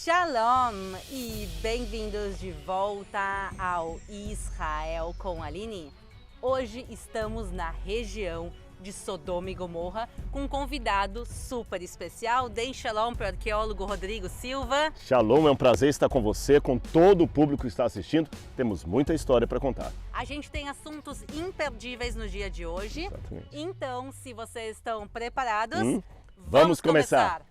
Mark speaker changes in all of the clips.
Speaker 1: Shalom e bem-vindos de volta ao Israel com a Aline. Hoje estamos na região de Sodoma e Gomorra com um convidado super especial. Deem shalom para o arqueólogo Rodrigo Silva.
Speaker 2: Shalom, é um prazer estar com você, com todo o público que está assistindo. Temos muita história para contar.
Speaker 1: A gente tem assuntos imperdíveis no dia de hoje.
Speaker 2: Exatamente.
Speaker 1: Então, se vocês estão preparados,
Speaker 2: vamos começar.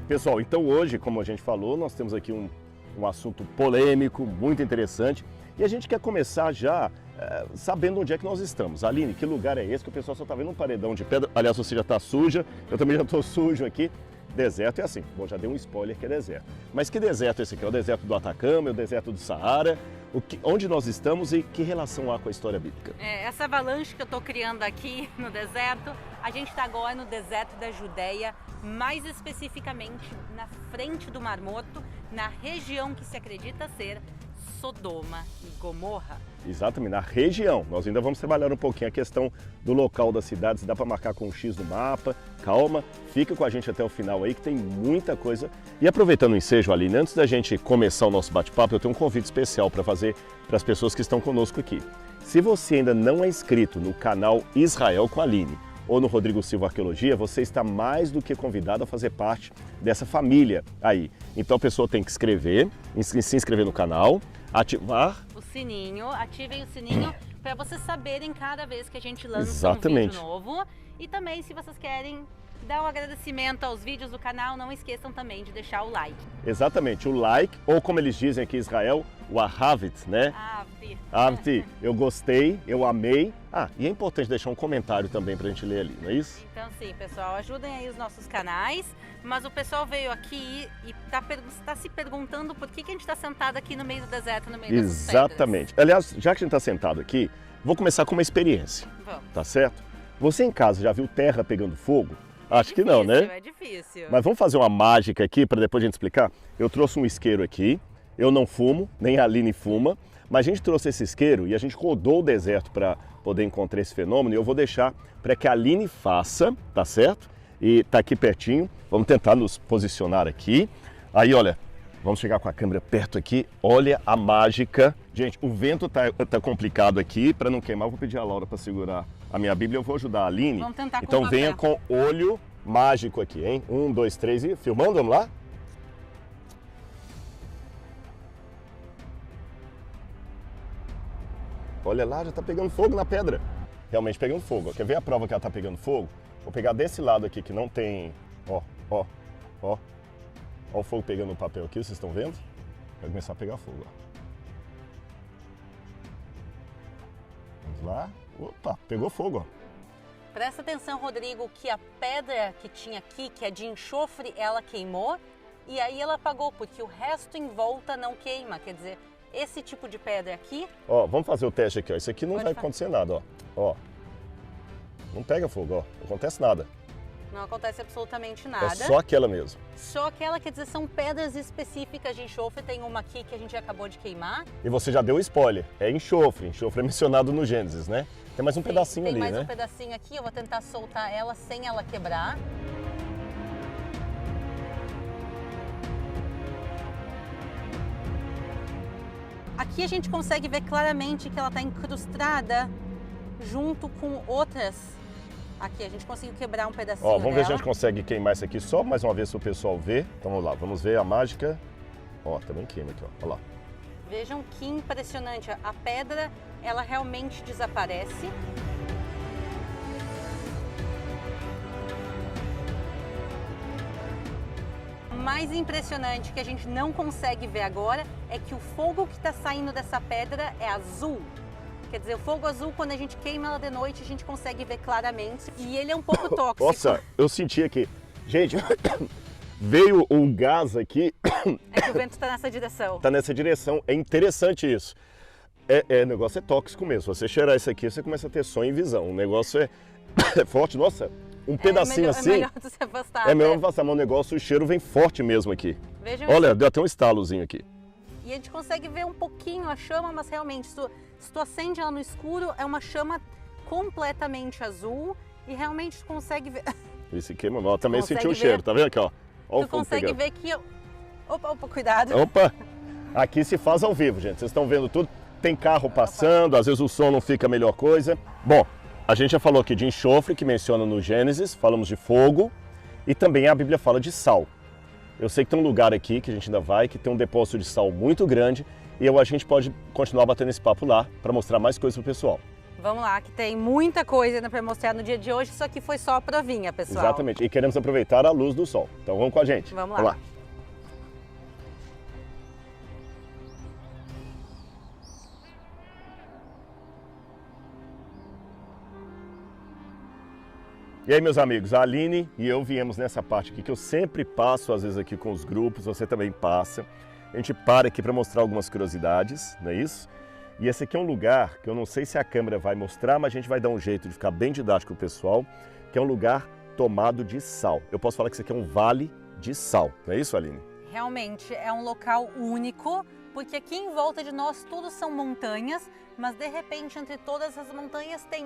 Speaker 2: Pessoal, então hoje, como a gente falou, nós temos aqui um assunto polêmico, muito interessante, e a gente quer começar já sabendo onde é que nós estamos. Aline, que lugar é esse que o pessoal só está vendo um paredão de pedra? Aliás, você já está suja, eu também já estou sujo aqui. Deserto é assim, bom, já dei um spoiler que é deserto. Mas que deserto é esse aqui? É o deserto do Atacama, é o deserto do Saara? Onde nós estamos e que relação há com a história bíblica?
Speaker 1: Essa avalanche que eu estou criando aqui no deserto, a gente está agora no deserto da Judéia, mais especificamente na frente do Mar Morto, na região que se acredita ser Sodoma e Gomorra.
Speaker 2: Exatamente, na região. Nós ainda vamos trabalhar um pouquinho a questão do local da cidade, se dá para marcar com um X no mapa. Calma, fica com a gente até o final aí que tem muita coisa. E aproveitando o ensejo, Aline, antes da gente começar o nosso bate-papo, eu tenho um convite especial para fazer para as pessoas que estão conosco aqui. Se você ainda não é inscrito no canal Israel com a Aline ou no Rodrigo Silva Arqueologia, você está mais do que convidado a fazer parte dessa família aí. Então a pessoa tem que se inscrever no canal, ativar
Speaker 1: o sininho, ativem o sininho para vocês saberem cada vez que a gente lança
Speaker 2: Exatamente.
Speaker 1: um vídeo novo. E também, se vocês querem dar um agradecimento aos vídeos do canal, não esqueçam também de deixar o like.
Speaker 2: Exatamente, o like, ou como eles dizem aqui em Israel, o ahavit, né? Ahavit, eu gostei, eu amei. E é importante deixar um comentário também pra gente ler ali, não é isso?
Speaker 1: Então sim, pessoal, ajudem aí os nossos canais. Mas o pessoal veio aqui e está se perguntando por que a gente está sentado aqui no meio do deserto, no meio dessas pedras.
Speaker 2: Exatamente. Aliás, já que a gente está sentado aqui, vou começar com uma experiência.
Speaker 1: Vamos.
Speaker 2: Tá certo? Você em casa já viu terra pegando fogo? Acho que não, né?
Speaker 1: É difícil.
Speaker 2: Mas vamos fazer uma mágica aqui para depois a gente explicar? Eu trouxe um isqueiro aqui, eu não fumo, nem a Aline fuma, mas a gente trouxe esse isqueiro e a gente rodou o deserto para poder encontrar esse fenômeno e eu vou deixar para que a Aline faça, tá certo? E tá aqui pertinho, vamos tentar nos posicionar aqui. Aí, olha, vamos chegar com a câmera perto aqui, olha a mágica. Gente, o vento tá complicado aqui, para não queimar, eu vou pedir a Laura para segurar a minha Bíblia, eu vou ajudar a Aline.
Speaker 1: Vamos tentar com
Speaker 2: então
Speaker 1: o
Speaker 2: venha
Speaker 1: papel.
Speaker 2: com olho mágico aqui, hein? 1, 2, 3 e filmando, vamos lá? Olha lá, já tá pegando fogo na pedra. Realmente pegando fogo. Quer ver a prova que ela tá pegando fogo? Vou pegar desse lado aqui que não tem... Ó o fogo pegando no papel aqui, vocês estão vendo? Vai começar a pegar fogo, ó. Vamos lá. Opa, pegou fogo, ó.
Speaker 1: Presta atenção, Rodrigo, que a pedra que tinha aqui, que é de enxofre, ela queimou e aí ela apagou, porque o resto em volta não queima. Quer dizer, esse tipo de pedra aqui...
Speaker 2: Ó, vamos fazer o teste aqui, ó. Isso aqui não vai
Speaker 1: fazer.
Speaker 2: acontecer nada, ó. Não pega fogo, ó. Não acontece nada.
Speaker 1: Não acontece absolutamente nada.
Speaker 2: É só aquela mesmo.
Speaker 1: Só aquela, quer dizer, são pedras específicas de enxofre. Tem uma aqui que a gente acabou de queimar.
Speaker 2: E você já deu o spoiler. É enxofre. Enxofre é mencionado no Gênesis, né? Tem mais um pedacinho ali, né?
Speaker 1: Tem mais um pedacinho aqui. Eu vou tentar soltar ela sem ela quebrar. Aqui a gente consegue ver claramente que ela está incrustada junto com outras. Aqui a gente conseguiu quebrar um pedacinho
Speaker 2: Ó, vamos ver
Speaker 1: dela.
Speaker 2: se a gente consegue queimar isso aqui só mais uma vez para o pessoal ver. Então vamos lá, vamos ver a mágica. Ó, também queima aqui, ó. Olha lá.
Speaker 1: Vejam que impressionante. A pedra, ela realmente desaparece. O mais impressionante que a gente não consegue ver agora é que o fogo que está saindo dessa pedra é azul. Quer dizer, o fogo azul, quando a gente queima ela de noite, a gente consegue ver claramente. E ele é um pouco tóxico.
Speaker 2: Nossa, eu senti aqui. Gente, veio um gás aqui.
Speaker 1: É que o vento está nessa direção.
Speaker 2: Está nessa direção. É interessante isso. O negócio é tóxico mesmo. Você cheirar isso aqui, você começa a ter sonho e visão. O negócio é forte. Nossa, um pedacinho assim.
Speaker 1: É melhor você afastar.
Speaker 2: É melhor afastar, mas o negócio, o cheiro vem forte mesmo aqui.
Speaker 1: Vejam
Speaker 2: Olha, deu até um estalozinho aqui.
Speaker 1: E a gente consegue ver um pouquinho a chama, mas realmente, Se tu acende ela no escuro, é uma chama completamente azul e realmente tu consegue ver...
Speaker 2: Esse queima, ó, também
Speaker 1: consegue
Speaker 2: sentiu o
Speaker 1: ver.
Speaker 2: cheiro, tá vendo aqui, ó? Ó o
Speaker 1: Tu
Speaker 2: fogo
Speaker 1: consegue
Speaker 2: pegando.
Speaker 1: ver que... Opa, cuidado.
Speaker 2: Opa! Aqui se faz ao vivo, gente. Vocês estão vendo tudo. Tem carro passando, às vezes o som não fica a melhor coisa. Bom, a gente já falou aqui de enxofre, que menciona no Gênesis, falamos de fogo e também a Bíblia fala de sal. Eu sei que tem um lugar aqui que a gente ainda vai, que tem um depósito de sal muito grande e a gente pode continuar batendo esse papo lá para mostrar mais coisas pro pessoal.
Speaker 1: Vamos lá, que tem muita coisa ainda para mostrar no dia de hoje, isso aqui foi só a provinha, pessoal.
Speaker 2: Exatamente, e queremos aproveitar a luz do sol. Então vamos com a gente.
Speaker 1: Vamos lá.
Speaker 2: E aí, meus amigos, a Aline e eu viemos nessa parte aqui que eu sempre passo, às vezes aqui com os grupos, você também passa. A gente para aqui para mostrar algumas curiosidades, não é isso? E esse aqui é um lugar que eu não sei se a câmera vai mostrar, mas a gente vai dar um jeito de ficar bem didático pro pessoal, que é um lugar tomado de sal. Eu posso falar que isso aqui é um vale de sal, não é isso, Aline?
Speaker 1: Realmente é um local único, porque aqui em volta de nós tudo são montanhas, mas de repente entre todas as montanhas tem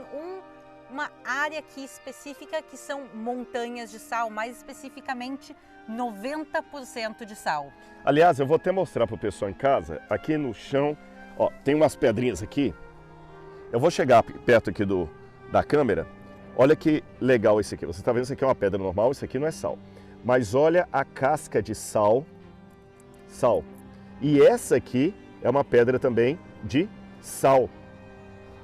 Speaker 1: uma área aqui específica que são montanhas de sal, mais especificamente 90% de sal.
Speaker 2: Aliás, eu vou até mostrar para o pessoal em casa, aqui no chão, ó, tem umas pedrinhas aqui. Eu vou chegar perto aqui da câmera. Olha que legal esse aqui. Você está vendo, isso aqui é uma pedra normal, isso aqui não é sal. Mas olha a casca de sal. E essa aqui é uma pedra também de sal.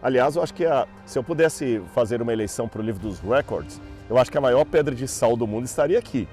Speaker 2: Aliás, eu acho que se eu pudesse fazer uma eleição para o livro dos records, eu acho que a maior pedra de sal do mundo estaria aqui.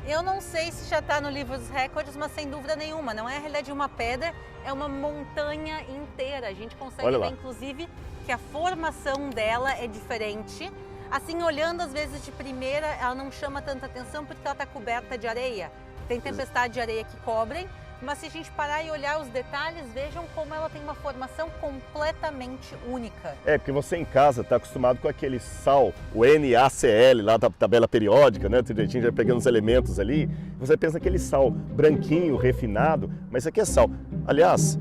Speaker 1: Eu não sei se já está no livro dos recordes, mas sem dúvida nenhuma, não é a realidade de uma pedra, é uma montanha inteira. A gente consegue ver, inclusive, que a formação dela é diferente. Assim, olhando às vezes de primeira, ela não chama tanta atenção porque ela está coberta de areia. Tem tempestade de areia que cobrem, mas se a gente parar e olhar os detalhes, vejam como ela tem uma formação completamente única. É,
Speaker 2: porque você em casa está acostumado com aquele sal, o NaCl, lá da tabela periódica, né? Direitinho, já pegando os elementos ali. Você pensa aquele sal branquinho, refinado, mas isso aqui é sal. Aliás,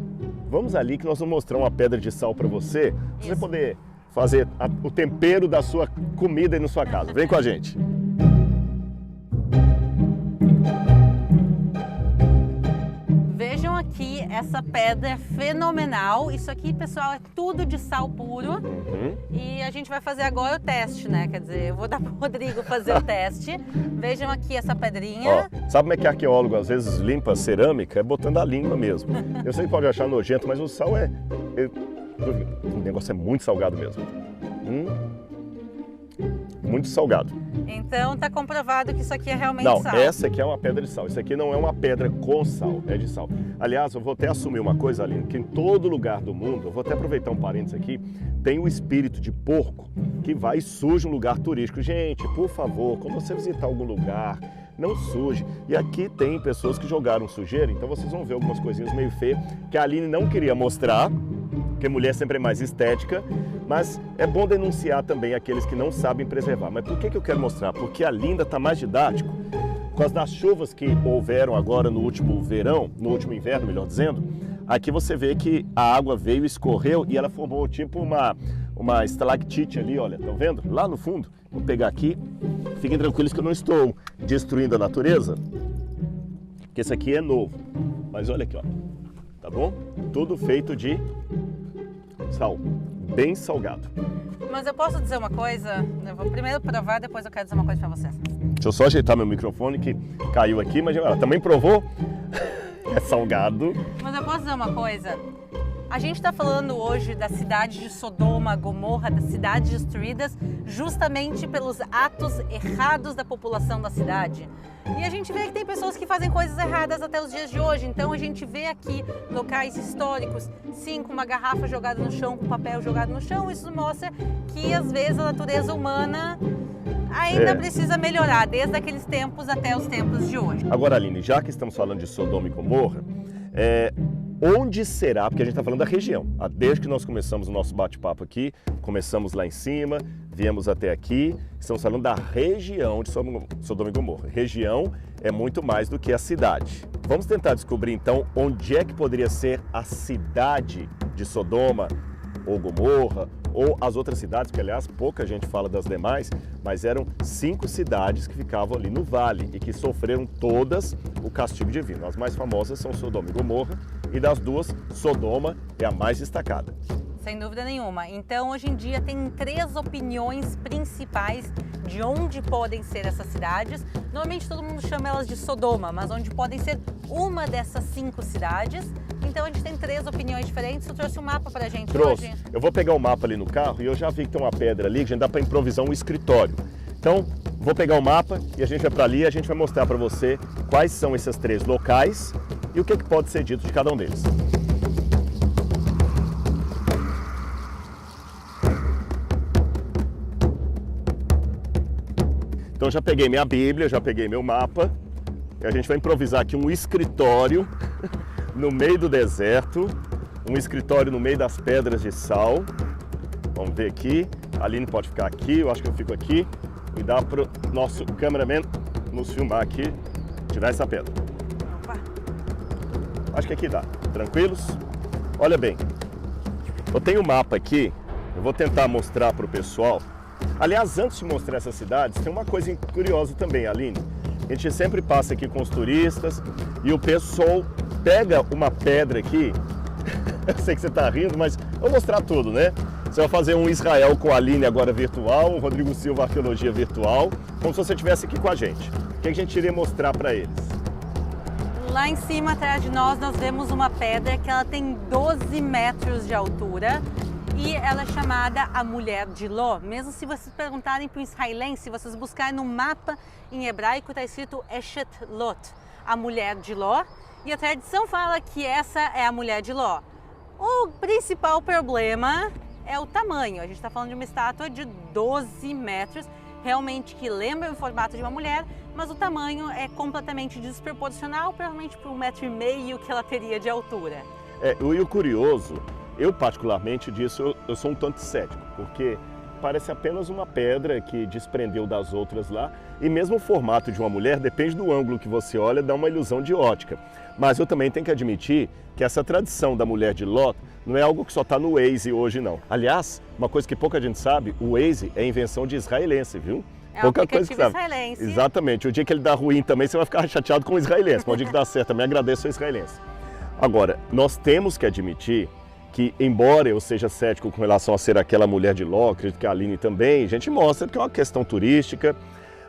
Speaker 2: vamos ali que nós vamos mostrar uma pedra de sal para você, para você poder fazer o tempero da sua comida aí na sua casa. Vem com a gente.
Speaker 1: Aqui essa pedra é fenomenal. Isso aqui, pessoal, é tudo de sal puro. E a gente vai fazer agora o teste, né? Quer dizer, eu vou dar pro Rodrigo fazer o teste. Vejam aqui essa pedrinha.
Speaker 2: Ó, sabe como é que arqueólogo às vezes limpa a cerâmica? É botando a língua mesmo. Eu sei que pode achar nojento, mas o sal o negócio é muito salgado mesmo. Muito salgado.
Speaker 1: Então tá comprovado que isso aqui é realmente sal.
Speaker 2: Não, essa aqui é uma pedra de sal. Isso aqui não é uma pedra com sal, é de sal. Aliás, eu vou até assumir uma coisa, Aline, que em todo lugar do mundo, eu vou até aproveitar um parênteses aqui, tem o espírito de porco que vai e suja um lugar turístico. Gente, por favor, quando você visitar algum lugar, não suje. E aqui tem pessoas que jogaram sujeira, então vocês vão ver algumas coisinhas meio feias que a Aline não queria mostrar, porque mulher sempre é mais estética, mas é bom denunciar também aqueles que não sabem preservar. Mas por que eu quero mostrar? Porque a Linda está mais didático. Por causa das chuvas que houveram agora no último verão, no último inverno, melhor dizendo, aqui você vê que a água veio, escorreu e ela formou tipo uma estalactite ali, olha, estão vendo? Lá no fundo. Vou pegar aqui. Fiquem tranquilos que eu não estou destruindo a natureza, porque esse aqui é novo. Mas olha aqui, ó. Tá bom? Tudo feito de sal, bem salgado.
Speaker 1: Mas eu posso dizer uma coisa? Eu vou primeiro provar, depois eu quero dizer uma coisa pra vocês.
Speaker 2: Deixa eu só ajeitar meu microfone que caiu aqui, mas ela também provou. É salgado.
Speaker 1: Mas eu posso dizer uma coisa? A gente está falando hoje da cidade de Sodoma, Gomorra, das cidades destruídas, justamente pelos atos errados da população da cidade. E a gente vê que tem pessoas que fazem coisas erradas até os dias de hoje. Então a gente vê aqui locais históricos, sim, com uma garrafa jogada no chão, com papel jogado no chão. Isso mostra que às vezes a natureza humana ainda precisa melhorar, desde aqueles tempos até os tempos de hoje.
Speaker 2: Agora, Aline, já que estamos falando de Sodoma e Gomorra, onde será, porque a gente está falando da região, desde que nós começamos o nosso bate-papo aqui, começamos lá em cima, viemos até aqui, estamos falando da região de Sodoma e Gomorra. Região é muito mais do que a cidade. Vamos tentar descobrir então onde é que poderia ser a cidade de Sodoma ou Gomorra, ou as outras cidades, que aliás pouca gente fala das demais, mas eram 5 cidades que ficavam ali no vale e que sofreram todas o castigo divino. As mais famosas são Sodoma e Gomorra, e das duas, Sodoma é a mais destacada.
Speaker 1: Sem dúvida nenhuma. Então, hoje em dia, tem 3 opiniões principais de onde podem ser essas cidades. Normalmente, todo mundo chama elas de Sodoma, mas onde podem ser uma dessas 5 cidades. Então, a gente tem 3 opiniões diferentes. Eu trouxe um mapa pra gente hoje.
Speaker 2: Eu vou pegar o mapa ali no carro e eu já vi que tem uma pedra ali que a gente dá para improvisar um escritório. Então, vou pegar o mapa e a gente vai para ali e a gente vai mostrar para você quais são esses 3 locais e o que pode ser dito de cada um deles. Então já peguei minha Bíblia, já peguei meu mapa e a gente vai improvisar aqui um escritório no meio do deserto, um escritório no meio das pedras de sal. Vamos ver aqui, a Aline pode ficar aqui, eu acho que eu fico aqui e dá para o nosso cameraman nos filmar aqui, tirar essa pedra.
Speaker 1: Opa.
Speaker 2: Acho que aqui dá, tranquilos? Olha bem, eu tenho um mapa aqui, eu vou tentar mostrar para o pessoal. Aliás, antes de mostrar essas cidades, tem uma coisa curiosa também, Aline. A gente sempre passa aqui com os turistas e o pessoal pega uma pedra aqui. Eu sei que você está rindo, mas eu vou mostrar tudo, né? Você vai fazer um Israel com a Aline agora virtual, um Rodrigo Silva Arqueologia virtual, como se você estivesse aqui com a gente. O que a gente iria mostrar para eles?
Speaker 1: Lá em cima, atrás de nós vemos uma pedra que ela tem 12 metros de altura. E ela é chamada a Mulher de Ló. Mesmo se vocês perguntarem para o israelense, se vocês buscarem no mapa em hebraico, está escrito Eshet Lot, a Mulher de Ló. E a tradição fala que essa é a Mulher de Ló. O principal problema é o tamanho. A gente está falando de uma estátua de 12 metros, realmente que lembra o formato de uma mulher, mas o tamanho é completamente desproporcional, provavelmente por 1,5 metro que ela teria de altura.
Speaker 2: E o curioso... Eu, particularmente, disso, eu sou um tanto cético, porque parece apenas uma pedra que desprendeu das outras lá, e mesmo o formato de uma mulher, depende do ângulo que você olha, dá uma ilusão de ótica. Mas eu também tenho que admitir que essa tradição da Mulher de Ló não é algo que só está no Waze hoje, não. Aliás, uma coisa que pouca gente sabe, o Waze é invenção de israelense, viu?
Speaker 1: É
Speaker 2: pouca coisa que sabe.
Speaker 1: Israelense.
Speaker 2: Exatamente. O dia que ele dá ruim também, você vai ficar chateado com o israelense, mas o dia que dá certo também, agradeço ao israelense. Agora, nós temos que admitir que, embora eu seja cético com relação a ser aquela Mulher de Ló, acredito que a Aline também, a gente mostra que é uma questão turística,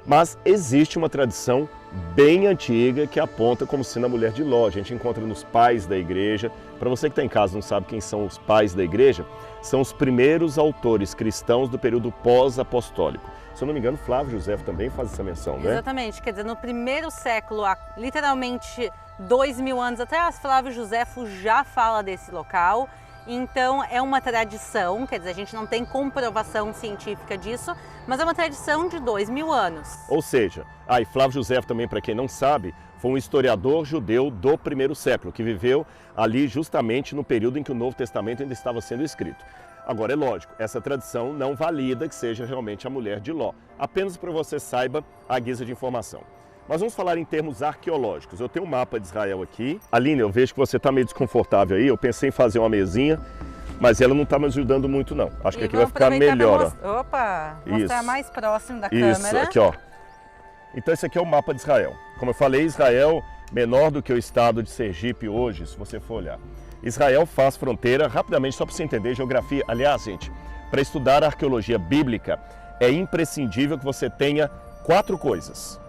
Speaker 2: mas existe uma tradição bem antiga que aponta como sendo a Mulher de Ló. A gente encontra nos pais da igreja. Para você que está em casa e não sabe quem são os pais da igreja, são os primeiros autores cristãos do período pós-apostólico. Se eu não me engano, Flávio Josefo também faz essa menção, né?
Speaker 1: Exatamente, quer dizer, no primeiro século, há literalmente 2000 anos atrás, Flávio Josefo já fala desse local. Então é uma tradição, quer dizer, a gente não tem comprovação científica disso, mas é uma tradição de 2000 anos.
Speaker 2: Ou seja, e Flávio Josefo também, para quem não sabe, foi um historiador judeu do primeiro século, que viveu ali justamente no período em que o Novo Testamento ainda estava sendo escrito. Agora, é lógico, essa tradição não valida que seja realmente a Mulher de Ló, apenas para você saiba a guisa de informação. Mas vamos falar em termos arqueológicos. Eu tenho um mapa de Israel aqui. Aline, eu vejo que você está meio desconfortável aí. Eu pensei em fazer uma mesinha, mas ela não está me ajudando muito, não. Acho que aqui vai ficar melhor.
Speaker 1: Opa, mostrar mais próximo da
Speaker 2: Isso,
Speaker 1: câmera.
Speaker 2: aqui, ó. Então esse aqui é o mapa de Israel. Como eu falei, Israel menor do que o estado de Sergipe hoje, se você for olhar. Israel faz fronteira, rapidamente, só para você entender geografia. Aliás, gente, para estudar a arqueologia bíblica, é imprescindível que você tenha 4 coisas.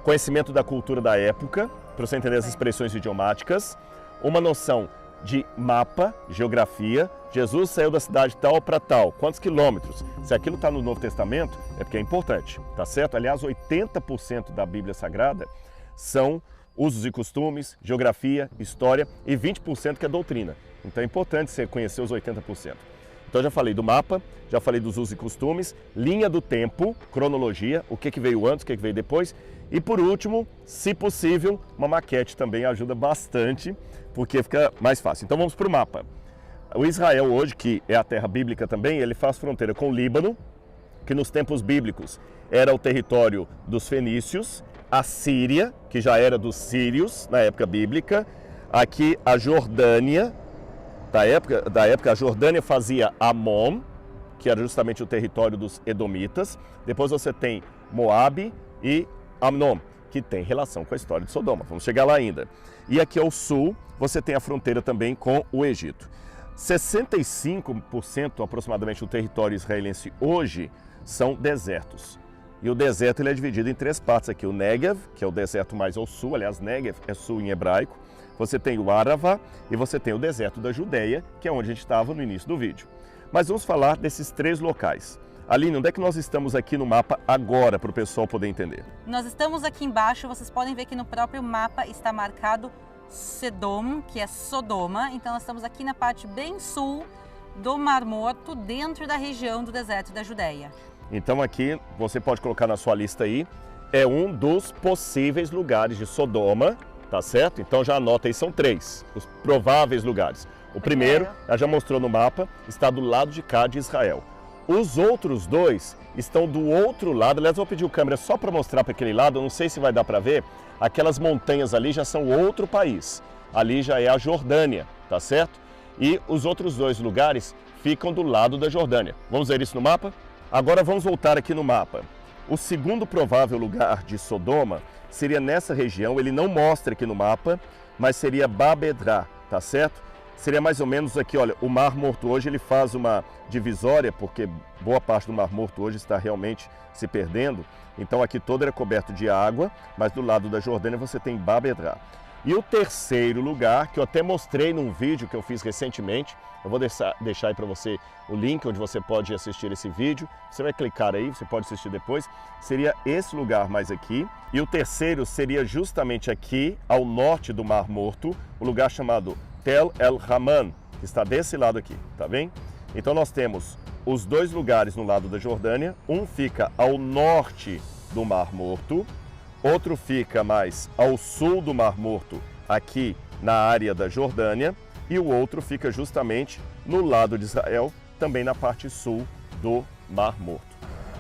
Speaker 2: Conhecimento da cultura da época, para você entender as expressões idiomáticas, uma noção de mapa, geografia. Jesus saiu da cidade tal para tal, quantos quilômetros? Se aquilo está no Novo Testamento, é porque é importante, tá certo? Aliás, 80% da Bíblia Sagrada são usos e costumes, geografia, história e 20% que é doutrina. Então é importante você conhecer os 80%. Então já falei do mapa, já falei dos usos e costumes, linha do tempo, cronologia, o que veio antes, o que veio depois. E por último, se possível, uma maquete também ajuda bastante, porque fica mais fácil. Então vamos para o mapa. O Israel hoje, que é a terra bíblica também, ele faz fronteira com o Líbano, que nos tempos bíblicos era o território dos fenícios, a Síria, que já era dos sírios na época bíblica, aqui a Jordânia, da época, a Jordânia fazia Amon, que era justamente o território dos Edomitas. Depois você tem Moabe e Amnon, que tem relação com a história de Sodoma. Vamos chegar lá ainda. E aqui ao sul, você tem a fronteira também com o Egito. 65% aproximadamente do território israelense hoje são desertos. E o deserto ele é dividido em 3 partes aqui. O Negev, que é o deserto mais ao sul, aliás, Negev é sul em hebraico. Você tem o Arava e você tem o deserto da Judeia, que é onde a gente estava no início do vídeo. Mas vamos falar desses 3 locais. Aline, onde é que nós estamos aqui no mapa agora, para o pessoal poder entender?
Speaker 1: Nós estamos aqui embaixo, vocês podem ver que no próprio mapa está marcado Sedom, que é Sodoma. Então nós estamos aqui na parte bem sul do Mar Morto, dentro da região do deserto da Judeia.
Speaker 2: Então aqui, você pode colocar na sua lista aí, é um dos possíveis lugares de Sodoma, tá certo? Então já anota aí, são 3, os prováveis lugares. O primeiro, ela já mostrou no mapa, está do lado de cá de Israel. Os outros 2 estão do outro lado. Aliás, eu vou pedir o câmera só para mostrar para aquele lado, eu não sei se vai dar para ver. Aquelas montanhas ali já são outro país. Ali já é a Jordânia, tá certo? E os outros 2 lugares ficam do lado da Jordânia. Vamos ver isso no mapa? Agora vamos voltar aqui no mapa. O segundo provável lugar de Sodoma seria nessa região, ele não mostra aqui no mapa, mas seria Babedra, tá certo? Seria mais ou menos aqui, olha, o Mar Morto hoje ele faz uma divisória, porque boa parte do Mar Morto hoje está realmente se perdendo. Então aqui todo era coberto de água, mas do lado da Jordânia você tem Babedra. E o terceiro lugar, que eu até mostrei num vídeo que eu fiz recentemente, eu vou deixar aí para você o link onde você pode assistir esse vídeo. Você vai clicar aí, você pode assistir depois. Seria esse lugar mais aqui. E o terceiro seria justamente aqui, ao norte do Mar Morto, o lugar chamado Tel El Haman, que está desse lado aqui, tá bem? Então nós temos os 2 lugares no lado da Jordânia. Um fica ao norte do Mar Morto. Outro fica mais ao sul do Mar Morto, aqui na área da Jordânia, e o outro fica justamente no lado de Israel, também na parte sul do Mar Morto.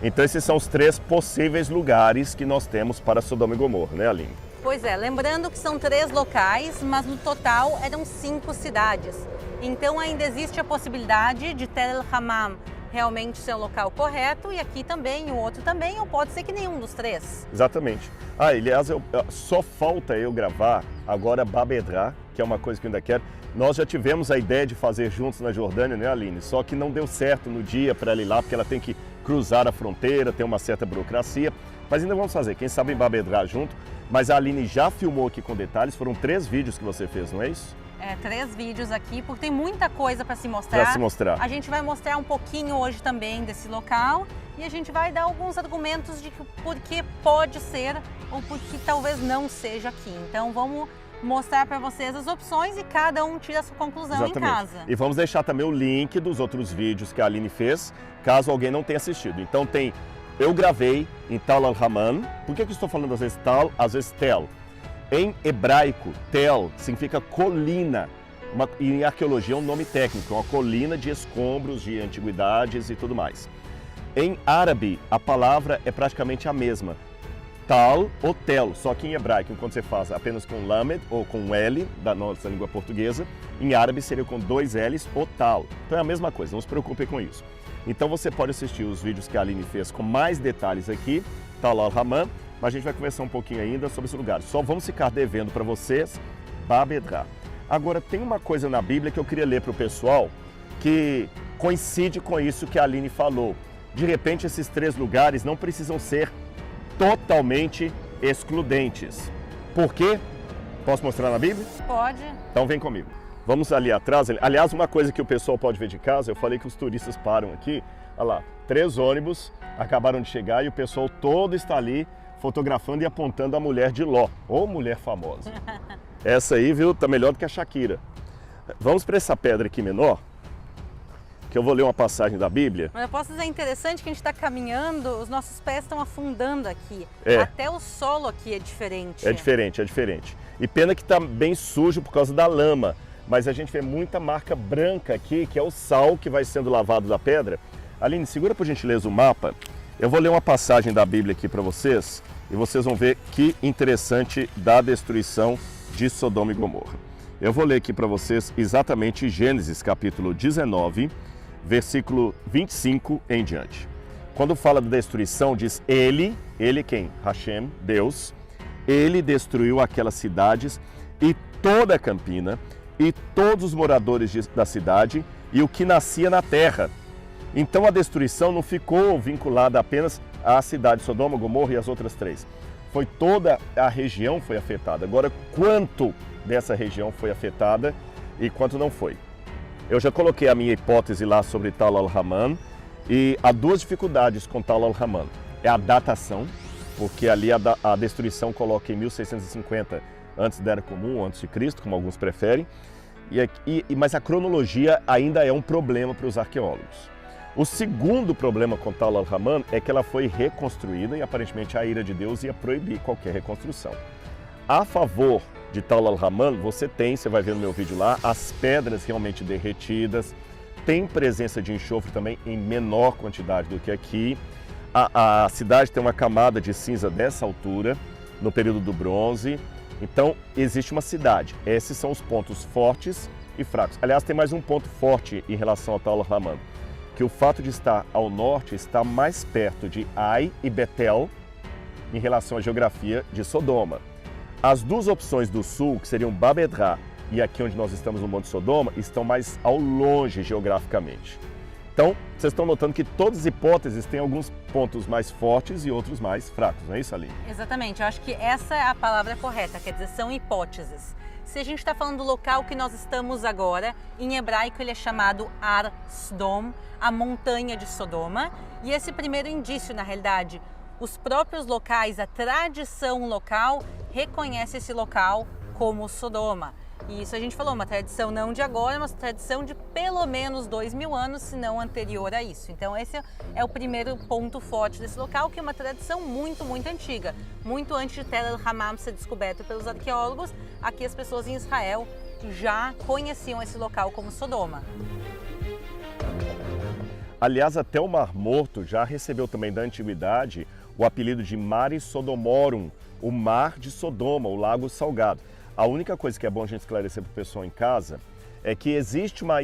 Speaker 2: Então esses são os 3 possíveis lugares que nós temos para Sodoma e Gomorra, né, Aline?
Speaker 1: Pois é, lembrando que são 3 locais, mas no total eram 5 cidades. Então ainda existe a possibilidade de Tel El Hammam realmente ser o local correto, e aqui também, o outro também, ou pode ser que nenhum dos 3.
Speaker 2: Exatamente. Aliás, só falta eu gravar agora Babedra, que é uma coisa que eu ainda quero. Nós já tivemos a ideia de fazer juntos na Jordânia, né, Aline? Só que não deu certo no dia para ela ir lá, porque ela tem que cruzar a fronteira, tem uma certa burocracia. Mas ainda vamos fazer, quem sabe em Babedra junto. Mas a Aline já filmou aqui com detalhes, foram 3 vídeos que você fez, não é isso?
Speaker 1: 3 vídeos aqui, porque tem muita coisa para se mostrar. A gente vai mostrar um pouquinho hoje também desse local e a gente vai dar alguns argumentos de por que pode ser ou por que talvez não seja aqui. Então vamos mostrar para vocês as opções e cada um tira a sua conclusão. Exatamente. Em casa.
Speaker 2: E vamos deixar também o link dos outros vídeos que a Aline fez, caso alguém não tenha assistido. Então eu gravei em Tal El Haman. Por que eu estou falando às vezes Tal, às vezes Tel? Em hebraico, Tel significa colina, e em arqueologia é um nome técnico, uma colina de escombros, de antiguidades e tudo mais. Em árabe, a palavra é praticamente a mesma, Tal ou Tel, só que em hebraico, quando você faz apenas com Lamed ou com L, da nossa língua portuguesa, em árabe seria com 2 L's ou Tal. Então é a mesma coisa, não se preocupe com isso. Então você pode assistir os vídeos que a Aline fez com mais detalhes aqui, Tal El Haman, mas a gente vai conversar um pouquinho ainda sobre esse lugar. Só vamos ficar devendo para vocês Babedra. Agora, tem uma coisa na Bíblia que eu queria ler para o pessoal que coincide com isso que a Aline falou. De repente, esses 3 lugares não precisam ser totalmente excludentes. Por quê? Posso mostrar na Bíblia?
Speaker 1: Pode.
Speaker 2: Então vem comigo. Vamos ali atrás. Aliás, uma coisa que o pessoal pode ver de casa, eu falei que os turistas param aqui. Olha lá, 3 ônibus acabaram de chegar e o pessoal todo está ali fotografando e apontando a mulher de Ló, ou mulher famosa. Essa aí, viu, tá melhor do que a Shakira. Vamos para essa pedra aqui menor, que eu vou ler uma passagem da Bíblia.
Speaker 1: Mas eu posso dizer, interessante que a gente está caminhando, os nossos pés estão afundando aqui. Até o solo aqui é diferente.
Speaker 2: É diferente, é diferente. E pena que está bem sujo por causa da lama, mas a gente vê muita marca branca aqui, que é o sal que vai sendo lavado da pedra. Aline, segura por gentileza o mapa. Eu vou ler uma passagem da Bíblia aqui para vocês e vocês vão ver que interessante da destruição de Sodoma e Gomorra. Eu vou ler aqui para vocês exatamente Gênesis capítulo 19, versículo 25 em diante. Quando fala da destruição, diz ele quem? Hashem, Deus, ele destruiu aquelas cidades e toda a campina e todos os moradores da cidade e o que nascia na terra. Então a destruição não ficou vinculada apenas à cidade de Sodoma, Gomorra e as outras três. Foi toda a região foi afetada. Agora, quanto dessa região foi afetada e quanto não foi? Eu já coloquei a minha hipótese lá sobre Tal al-Haman e há duas dificuldades com Tal al-Haman. É a datação, porque ali a destruição coloca em 1650 antes da Era Comum, antes de Cristo, como alguns preferem, mas a cronologia ainda é um problema para os arqueólogos. O segundo problema com Tal al-Haman é que ela foi reconstruída e aparentemente a ira de Deus ia proibir qualquer reconstrução. A favor de Tal al-Haman, você vai ver no meu vídeo lá, as pedras realmente derretidas, tem presença de enxofre também em menor quantidade do que aqui. A cidade tem uma camada de cinza dessa altura, no período do bronze. Então, existe uma cidade. Esses são os pontos fortes e fracos. Aliás, tem mais um ponto forte em relação a Tal al-Haman, que o fato de estar ao norte está mais perto de Ai e Betel em relação à geografia de Sodoma. As duas opções do sul, que seriam Babedra e aqui onde nós estamos no Monte Sodoma, estão mais ao longe geograficamente. Então, vocês estão notando que todas as hipóteses têm alguns pontos mais fortes e outros mais fracos, não é isso, Aline?
Speaker 1: Exatamente, eu acho que essa é a palavra correta, quer dizer, são hipóteses. Se a gente está falando do local que nós estamos agora, em hebraico ele é chamado Ar Sdom, a montanha de Sodoma. E esse primeiro indício, na realidade, os próprios locais, a tradição local, reconhece esse local como Sodoma. E isso a gente falou, uma tradição não de agora, mas tradição de pelo menos 2000 anos, se não anterior a isso. Então esse é o primeiro ponto forte desse local, que é uma tradição muito, muito antiga. Muito antes de Tel el-Hammam ser descoberto pelos arqueólogos, aqui as pessoas em Israel já conheciam esse local como Sodoma.
Speaker 2: Aliás, até o Mar Morto já recebeu também da antiguidade o apelido de Mare Sodomorum, o Mar de Sodoma, o Lago Salgado. A única coisa que é bom a gente esclarecer para o pessoal em casa é que existe uma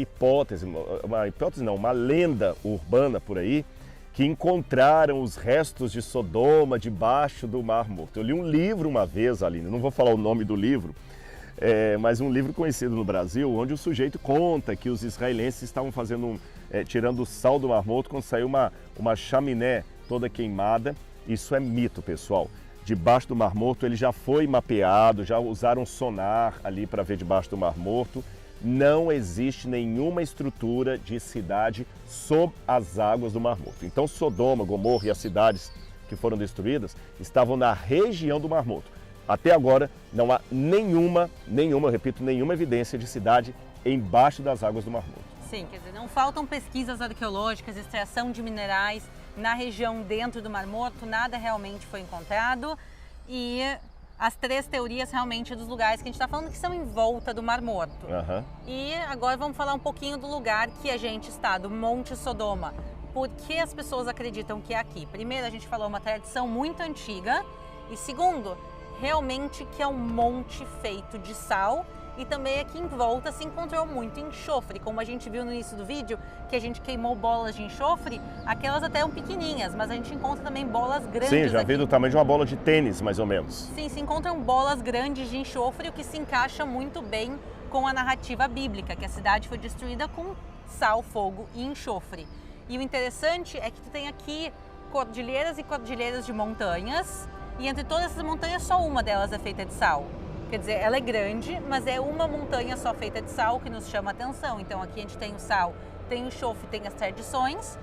Speaker 2: lenda urbana por aí, que encontraram os restos de Sodoma debaixo do Mar Morto. Eu li um livro uma vez, Aline, não vou falar o nome do livro, mas um livro conhecido no Brasil, onde o sujeito conta que os israelenses estavam tirando o sal do Mar Morto quando saiu uma chaminé toda queimada. Isso é mito, pessoal. Debaixo do Mar Morto ele já foi mapeado, já usaram sonar ali para ver debaixo do Mar Morto. Não existe nenhuma estrutura de cidade sob as águas do Mar Morto. Então Sodoma, Gomorra e as cidades que foram destruídas estavam na região do Mar Morto. Até agora não há nenhuma evidência de cidade embaixo das águas do Mar Morto.
Speaker 1: Sim, quer dizer, não faltam pesquisas arqueológicas, extração de minerais na região dentro do Mar Morto, nada realmente foi encontrado. E as três teorias realmente dos lugares que a gente está falando que são em volta do Mar Morto.
Speaker 2: Uhum.
Speaker 1: E agora vamos falar um pouquinho do lugar que a gente está, do Monte Sodoma. Por que as pessoas acreditam que é aqui? Primeiro, a gente falou uma tradição muito antiga. E segundo, realmente que é um monte feito de sal. E também aqui em volta se encontrou muito enxofre, como a gente viu no início do vídeo, que a gente queimou bolas de enxofre, aquelas até eram pequenininhas, mas a gente encontra também bolas grandes.
Speaker 2: Sim, já vi do tamanho de uma bola de tênis, mais ou menos.
Speaker 1: Sim, se encontram bolas grandes de enxofre, o que se encaixa muito bem com a narrativa bíblica, que a cidade foi destruída com sal, fogo e enxofre. E o interessante é que tu tem aqui cordilheiras e cordilheiras de montanhas, e entre todas essas montanhas só uma delas é feita de sal. Quer dizer, ela é grande, mas é uma montanha só feita de sal que nos chama a atenção. Então aqui a gente tem o sal, tem o enxofre, tem as tradições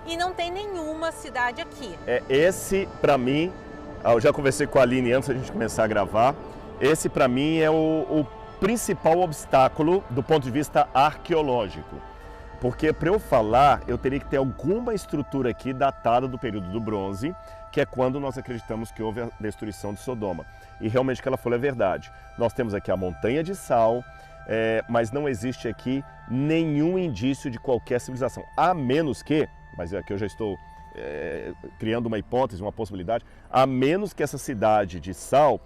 Speaker 1: e não tem nenhuma cidade aqui.
Speaker 2: Esse, para mim, eu já conversei com a Aline antes da gente começar a gravar, esse para mim é o principal obstáculo do ponto de vista arqueológico. Porque para eu falar, eu teria que ter alguma estrutura aqui datada do período do bronze, que é quando nós acreditamos que houve a destruição de Sodoma. E realmente o que ela falou é verdade. Nós temos aqui a montanha de sal, mas não existe aqui nenhum indício de qualquer civilização. A menos que, mas aqui eu já estou criando uma hipótese, uma possibilidade, a menos que essa cidade de sal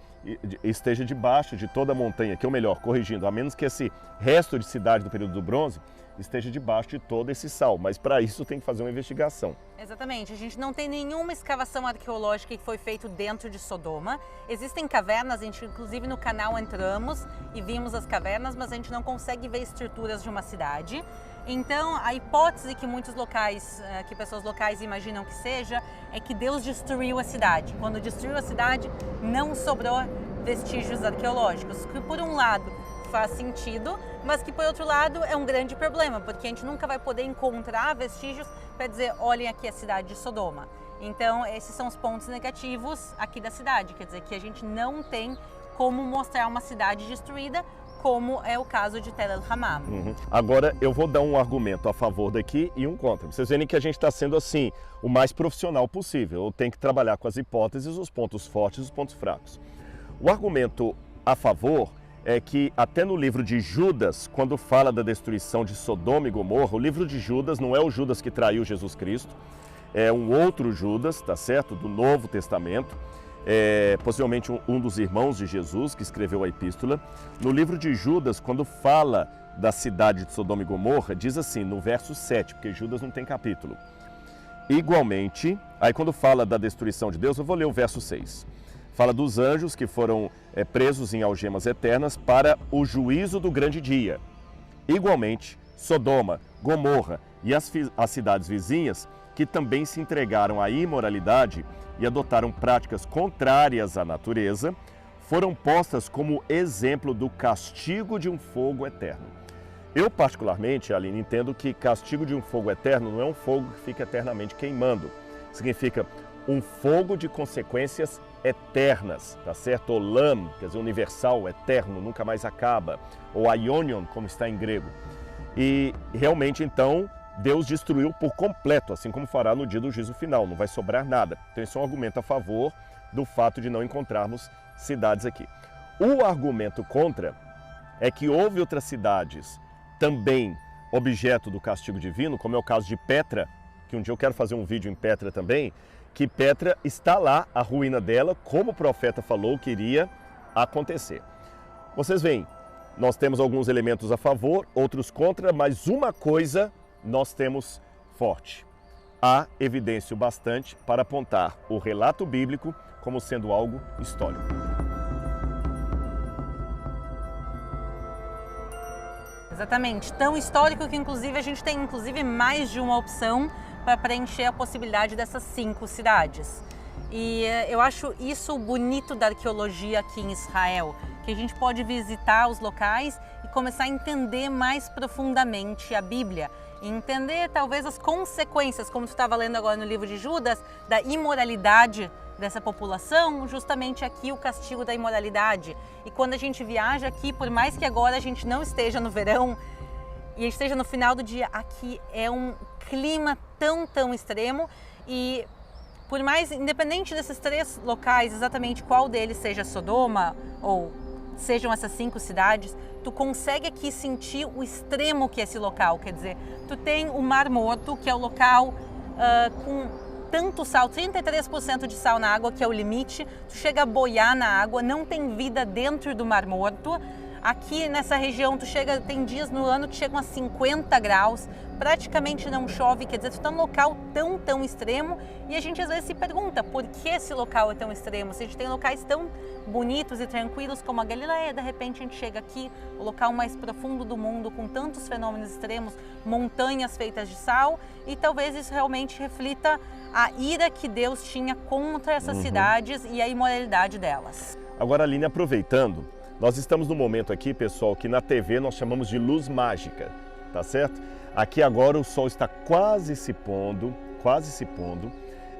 Speaker 2: esteja debaixo de toda a montanha, que ou melhor, corrigindo, a menos que esse resto de cidade do período do bronze esteja debaixo de todo esse sal, mas para isso tem que fazer uma investigação.
Speaker 1: Exatamente, a gente não tem nenhuma escavação arqueológica que foi feita dentro de Sodoma. Existem cavernas, a gente inclusive no canal entramos e vimos as cavernas, mas a gente não consegue ver estruturas de uma cidade. Então a hipótese que muitos locais, que pessoas locais imaginam que seja, é que Deus destruiu a cidade. Quando destruiu a cidade, não sobrou vestígios arqueológicos, que por um lado faz sentido, mas que por outro lado é um grande problema, porque a gente nunca vai poder encontrar vestígios para dizer, olhem aqui a cidade de Sodoma. Então esses são os pontos negativos aqui da cidade, quer dizer que a gente não tem como mostrar uma cidade destruída, como é o caso de Tel el-Hammam.
Speaker 2: Agora eu vou dar um argumento a favor daqui e um contra. Vocês verem que a gente está sendo assim, o mais profissional possível. Eu tenho que trabalhar com as hipóteses, os pontos fortes e os pontos fracos. O argumento a favor é que até no livro de Judas, quando fala da destruição de Sodoma e Gomorra, o livro de Judas não é o Judas que traiu Jesus Cristo, é um outro Judas, tá certo? Do Novo Testamento, possivelmente um dos irmãos de Jesus que escreveu a epístola. No livro de Judas, quando fala da cidade de Sodoma e Gomorra, diz assim, no verso 7, porque Judas não tem capítulo. Igualmente, aí quando fala da destruição de Deus, eu vou ler o verso 6. Fala dos anjos que foram presos em algemas eternas para o juízo do grande dia. Igualmente, Sodoma, Gomorra e as cidades vizinhas, que também se entregaram à imoralidade e adotaram práticas contrárias à natureza, foram postas como exemplo do castigo de um fogo eterno. Eu, particularmente, Aline, entendo que castigo de um fogo eterno não é um fogo que fica eternamente queimando. Significa um fogo de consequências eternas, tá certo? Olam, quer dizer, universal, eterno, nunca mais acaba. Ou aionion, como está em grego. E realmente, então, Deus destruiu por completo, assim como fará no dia do juízo final, não vai sobrar nada. Então, isso é um argumento a favor do fato de não encontrarmos cidades aqui. O argumento contra é que houve outras cidades também objeto do castigo divino, como é o caso de Petra, que um dia eu quero fazer um vídeo em Petra também, que Petra está lá, a ruína dela, como o profeta falou que iria acontecer. Vocês veem, nós temos alguns elementos a favor, outros contra, mas uma coisa nós temos forte. Há evidência bastante para apontar o relato bíblico como sendo algo histórico.
Speaker 1: Exatamente, tão histórico que inclusive a gente tem mais de uma opção para preencher a possibilidade dessas 5 cidades. E eu acho isso bonito da arqueologia aqui em Israel, que a gente pode visitar os locais e começar a entender mais profundamente a Bíblia. E entender talvez as consequências, como tu estava lendo agora no livro de Judas, da imoralidade dessa população, justamente aqui o castigo da imoralidade. E quando a gente viaja aqui, por mais que agora a gente não esteja no verão e esteja no final do dia, aqui é um clima tão extremo e por mais, independente desses 3 locais, exatamente qual deles seja Sodoma ou sejam essas 5 cidades, tu consegue aqui sentir o extremo que é esse local, quer dizer, tu tem o Mar Morto, que é o local com tanto sal, 33% de sal na água, que é o limite, tu chega a boiar na água, não tem vida dentro do Mar Morto. Aqui nessa região tem dias no ano que chegam a 50 graus, praticamente não chove, quer dizer, tu está num local tão extremo e a gente às vezes se pergunta por que esse local é tão extremo, se a gente tem locais tão bonitos e tranquilos como a Galileia, de repente a gente chega aqui, o local mais profundo do mundo, com tantos fenômenos extremos, montanhas feitas de sal, e talvez isso realmente reflita a ira que Deus tinha contra essas cidades e a imoralidade delas.
Speaker 2: Agora, Aline, aproveitando, nós estamos num momento aqui, pessoal, que na TV nós chamamos de luz mágica, tá certo? Aqui agora o sol está quase se pondo,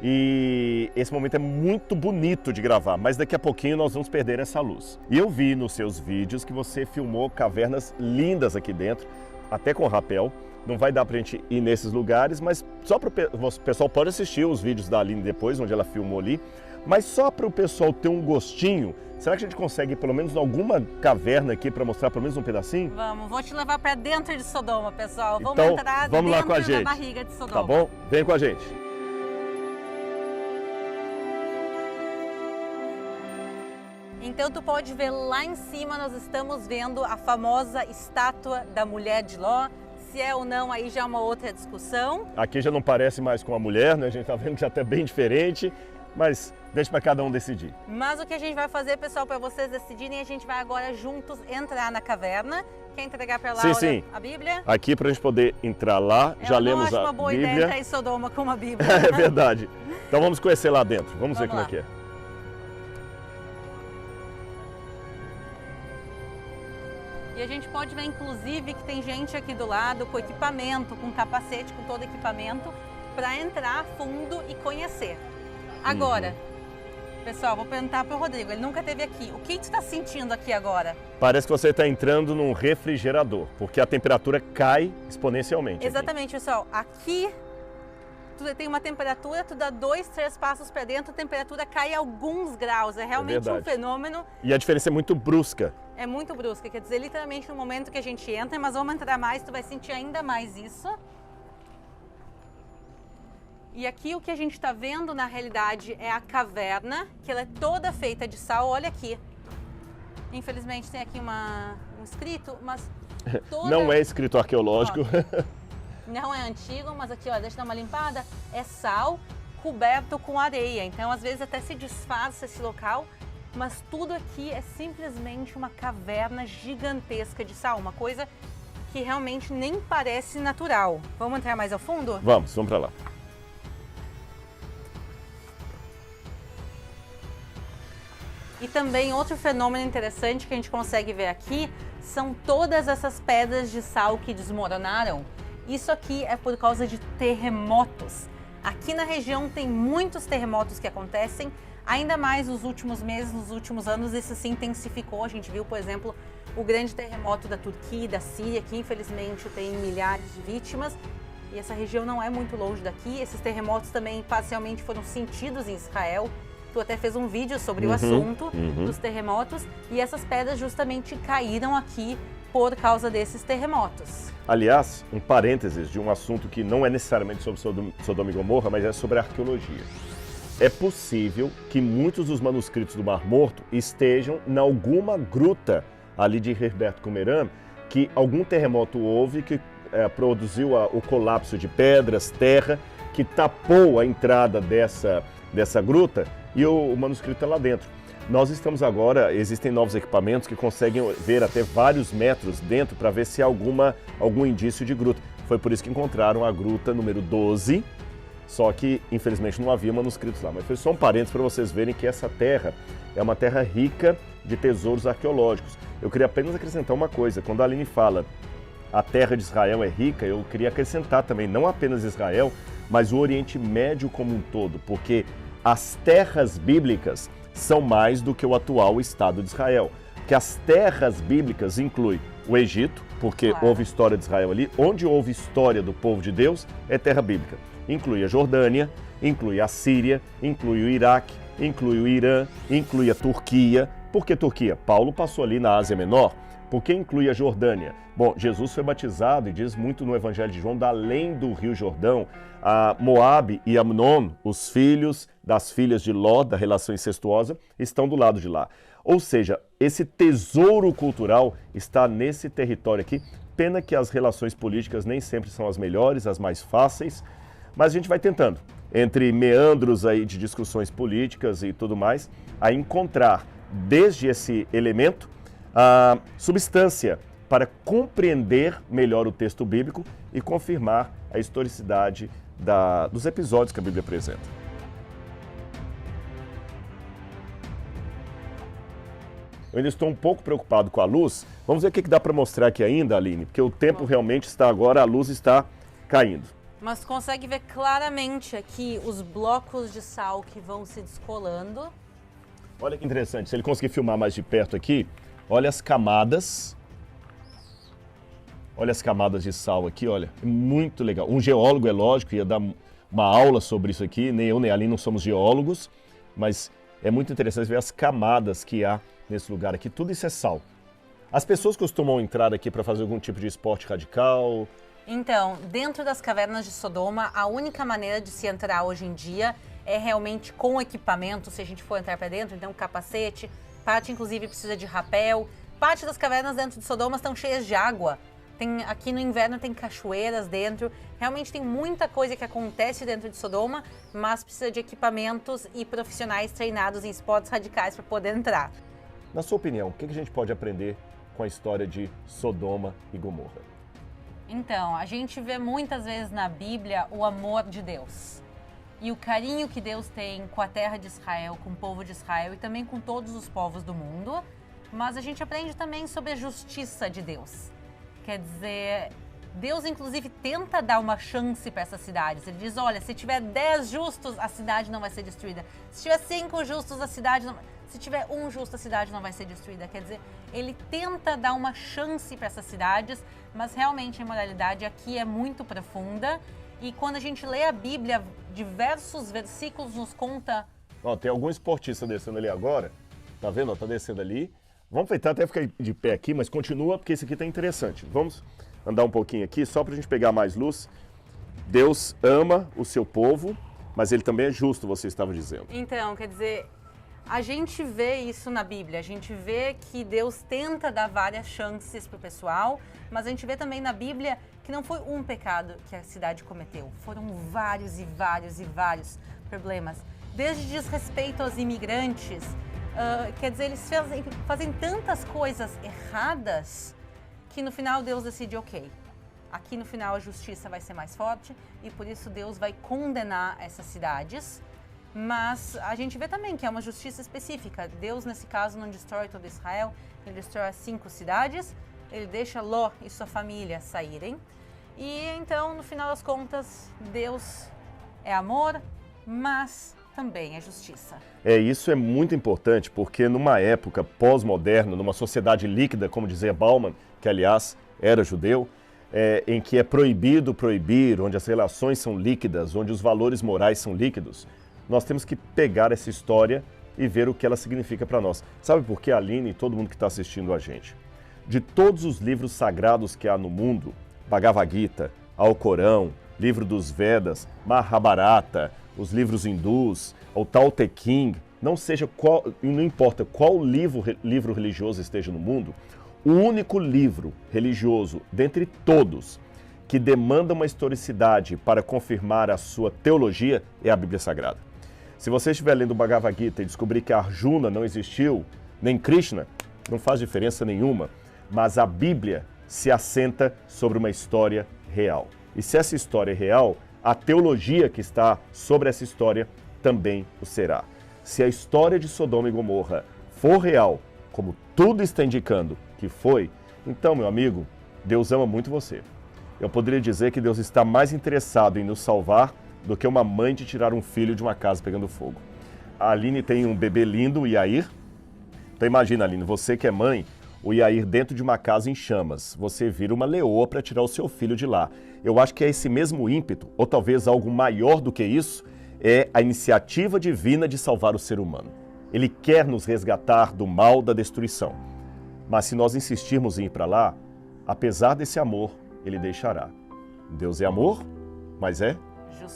Speaker 2: e esse momento é muito bonito de gravar, mas daqui a pouquinho nós vamos perder essa luz. E eu vi nos seus vídeos que você filmou cavernas lindas aqui dentro, até com rapel. Não vai dar pra gente ir nesses lugares, mas só para o pessoal pode assistir os vídeos da Aline depois, onde ela filmou ali. Mas só para o pessoal ter um gostinho, será que a gente consegue ir pelo menos em alguma caverna aqui para mostrar pelo menos um pedacinho?
Speaker 1: Vamos, vou te levar para dentro de Sodoma, pessoal. Vamos
Speaker 2: então,
Speaker 1: entrar
Speaker 2: vamos
Speaker 1: dentro
Speaker 2: lá com a gente.
Speaker 1: da barriga de Sodoma.
Speaker 2: Tá bom? Vem com a gente.
Speaker 1: Então tu pode ver lá em cima, nós estamos vendo a famosa estátua da mulher de Ló. Se é ou não, aí já é uma outra discussão.
Speaker 2: Aqui já não parece mais com a mulher, né? A gente tá vendo que já tá bem diferente, mas deixa para cada um decidir.
Speaker 1: Mas o que a gente vai fazer, pessoal, para vocês decidirem, a gente vai agora juntos entrar na caverna. Quer entregar para Laura a Bíblia?
Speaker 2: Aqui para a gente poder entrar lá, já lemos a Bíblia.
Speaker 1: Eu não acho uma boa ideia entrar em Sodoma com uma Bíblia.
Speaker 2: É verdade. Então vamos conhecer lá dentro. Vamos ver como é que é.
Speaker 1: E a gente pode ver, inclusive, que tem gente aqui do lado com equipamento, com capacete, com todo equipamento, para entrar a fundo e conhecer. Agora, pessoal, vou perguntar para o Rodrigo, ele nunca esteve aqui. O que tu está sentindo aqui agora?
Speaker 2: Parece que você está entrando num refrigerador, porque a temperatura cai exponencialmente.
Speaker 1: Exatamente, pessoal. Aqui tu tem uma temperatura, tu dá 2, 3 passos para dentro, a temperatura cai alguns graus. É realmente um fenômeno.
Speaker 2: E a diferença é muito brusca.
Speaker 1: É muito brusca, quer dizer, literalmente no momento que a gente entra, mas vamos entrar mais, tu vai sentir ainda mais isso. E aqui o que a gente está vendo, na realidade, é a caverna, que ela é toda feita de sal. Olha aqui. Infelizmente tem aqui um escrito, mas toda...
Speaker 2: Não é escrito arqueológico.
Speaker 1: Ó, não é antigo, mas aqui, ó, deixa eu dar uma limpada. É sal coberto com areia, então às vezes até se disfarça esse local. Mas tudo aqui é simplesmente uma caverna gigantesca de sal, uma coisa que realmente nem parece natural. Vamos entrar mais ao fundo?
Speaker 2: Vamos para lá.
Speaker 1: E também outro fenômeno interessante que a gente consegue ver aqui são todas essas pedras de sal que desmoronaram. Isso aqui é por causa de terremotos. Aqui na região tem muitos terremotos que acontecem. Ainda mais nos últimos meses, nos últimos anos, isso se intensificou. A gente viu, por exemplo, o grande terremoto da Turquia e da Síria, que infelizmente tem milhares de vítimas. E essa região não é muito longe daqui. Esses terremotos também parcialmente foram sentidos em Israel. Tu até fez um vídeo sobre o assunto dos terremotos. E essas pedras justamente caíram aqui por causa desses terremotos.
Speaker 2: Aliás, um parênteses de um assunto que não é necessariamente sobre Sodoma e Gomorra, mas é sobre arqueologia. É possível que muitos dos manuscritos do Mar Morto estejam em alguma gruta ali de Herberto Comeran, que algum terremoto houve que produziu o colapso de pedras, terra, que tapou a entrada dessa gruta e o manuscrito está lá dentro. Nós estamos agora, existem novos equipamentos que conseguem ver até vários metros dentro para ver se há algum indício de gruta. Foi por isso que encontraram a gruta número 12, só que, infelizmente, não havia manuscritos lá. Mas foi só um parênteses para vocês verem que essa terra é uma terra rica de tesouros arqueológicos. Eu queria apenas acrescentar uma coisa. Quando a Aline fala a terra de Israel é rica, eu queria acrescentar também, não apenas Israel, mas o Oriente Médio como um todo, porque as terras bíblicas são mais do que o atual Estado de Israel. Que as terras bíblicas incluem o Egito, porque houve história de Israel ali. Onde houve história do povo de Deus, é terra bíblica. Inclui a Jordânia, inclui a Síria, inclui o Iraque, inclui o Irã, inclui a Turquia. Por que Turquia? Paulo passou ali na Ásia Menor. Por que inclui a Jordânia? Bom, Jesus foi batizado, e diz muito no Evangelho de João, da além do Rio Jordão. A Moabe e Amnon, os filhos das filhas de Ló, da relação incestuosa, estão do lado de lá. Ou seja, esse tesouro cultural está nesse território aqui. Pena que as relações políticas nem sempre são as melhores, as mais fáceis, mas a gente vai tentando, entre meandros aí de discussões políticas e tudo mais, a encontrar desde esse elemento a substância para compreender melhor o texto bíblico e confirmar a historicidade dos episódios que a Bíblia apresenta. Eu ainda estou um pouco preocupado com a luz. Vamos ver o que dá para mostrar aqui ainda, Aline, porque o tempo realmente está agora, a luz está caindo.
Speaker 1: Mas consegue ver claramente aqui os blocos de sal que vão se descolando.
Speaker 2: Olha que interessante, se ele conseguir filmar mais de perto aqui, olha as camadas. Olha as camadas de sal aqui, olha, é muito legal. Um geólogo, é lógico, ia dar uma aula sobre isso aqui, nem eu nem a Aline não somos geólogos, mas é muito interessante ver as camadas que há nesse lugar aqui. Tudo isso é sal. As pessoas costumam entrar aqui para fazer algum tipo de esporte radical?
Speaker 1: Então, dentro das cavernas de Sodoma, a única maneira de se entrar hoje em dia é realmente com equipamento, se a gente for entrar para dentro, então capacete, parte inclusive precisa de rapel. Parte das cavernas dentro de Sodoma estão cheias de água. Aqui no inverno tem cachoeiras dentro. Realmente tem muita coisa que acontece dentro de Sodoma, mas precisa de equipamentos e profissionais treinados em esportes radicais para poder entrar.
Speaker 2: Na sua opinião, o que a gente pode aprender com a história de Sodoma e Gomorra?
Speaker 1: Então, a gente vê muitas vezes na Bíblia o amor de Deus e o carinho que Deus tem com a terra de Israel, com o povo de Israel e também com todos os povos do mundo, mas a gente aprende também sobre a justiça de Deus. Quer dizer, Deus inclusive tenta dar uma chance para essas cidades. Ele diz, olha, se tiver 10 justos, a cidade não vai ser destruída. Se tiver 5 justos, a cidade não... Se tiver 1 justo, a cidade não vai ser destruída. Quer dizer, ele tenta dar uma chance para essas cidades, mas realmente a imoralidade aqui é muito profunda. E quando a gente lê a Bíblia, diversos versículos nos conta...
Speaker 2: Ó, tem algum esportista descendo ali agora. Tá vendo? Ó, tá descendo ali. Vamos tentar até ficar de pé aqui, mas continua, porque esse aqui tá interessante. Vamos andar um pouquinho aqui, só pra gente pegar mais luz. Deus ama o seu povo, mas ele também é justo, você estava dizendo.
Speaker 1: Então, quer dizer... A gente vê isso na Bíblia, a gente vê que Deus tenta dar várias chances para o pessoal, mas a gente vê também na Bíblia que não foi um pecado que a cidade cometeu, foram vários e vários e vários problemas. Desde desrespeito aos imigrantes, quer dizer, eles fazem tantas coisas erradas que no final Deus decide, ok, aqui no final a justiça vai ser mais forte e por isso Deus vai condenar essas cidades. Mas a gente vê também que é uma justiça específica. Deus, nesse caso, não destrói todo Israel, ele destrói as 5 cidades, ele deixa Ló e sua família saírem. E então, no final das contas, Deus é amor, mas também é justiça.
Speaker 2: Isso é muito importante, porque numa época pós-moderna, numa sociedade líquida, como dizia Bauman, que aliás era judeu, em que é proibido proibir, onde as relações são líquidas, onde os valores morais são líquidos, nós temos que pegar essa história e ver o que ela significa para nós. Sabe por quê, Aline e todo mundo que está assistindo a gente? De todos os livros sagrados que há no mundo, Bhagavad Gita, Alcorão, Livro dos Vedas, Mahabharata, os livros hindus, o Tao Te Ching, não importa qual livro religioso esteja no mundo, o único livro religioso dentre todos que demanda uma historicidade para confirmar a sua teologia é a Bíblia Sagrada. Se você estiver lendo o Bhagavad Gita e descobrir que Arjuna não existiu, nem Krishna, não faz diferença nenhuma, mas a Bíblia se assenta sobre uma história real. E se essa história é real, a teologia que está sobre essa história também o será. Se a história de Sodoma e Gomorra for real, como tudo está indicando que foi, então, meu amigo, Deus ama muito você. Eu poderia dizer que Deus está mais interessado em nos salvar do que uma mãe de tirar um filho de uma casa pegando fogo. A Aline tem um bebê lindo, o Yair. Então imagina, Aline, você que é mãe, o Yair dentro de uma casa em chamas. Você vira uma leoa para tirar o seu filho de lá. Eu acho que é esse mesmo ímpeto, ou talvez algo maior do que isso, é a iniciativa divina de salvar o ser humano. Ele quer nos resgatar do mal, da destruição. Mas se nós insistirmos em ir para lá, apesar desse amor, ele deixará. Deus é amor, mas é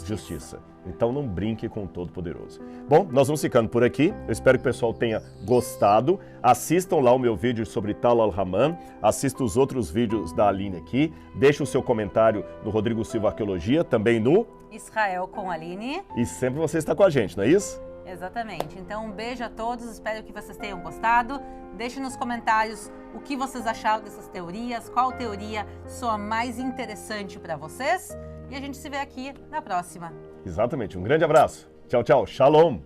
Speaker 2: justiça. Então não brinque com o Todo-Poderoso. Bom, nós vamos ficando por aqui. Eu espero que o pessoal tenha gostado. Assistam lá o meu vídeo sobre Tal al-Haman. Assista os outros vídeos da Aline aqui. Deixe o seu comentário no Rodrigo Silva Arqueologia, também no
Speaker 1: Israel com Aline.
Speaker 2: E sempre você está com a gente, não é isso?
Speaker 1: Exatamente. Então um beijo a todos. Espero que vocês tenham gostado. Deixe nos comentários o que vocês acharam dessas teorias. Qual teoria soa mais interessante para vocês? E a gente se vê aqui na próxima.
Speaker 2: Exatamente. Um grande abraço. Tchau, tchau. Shalom.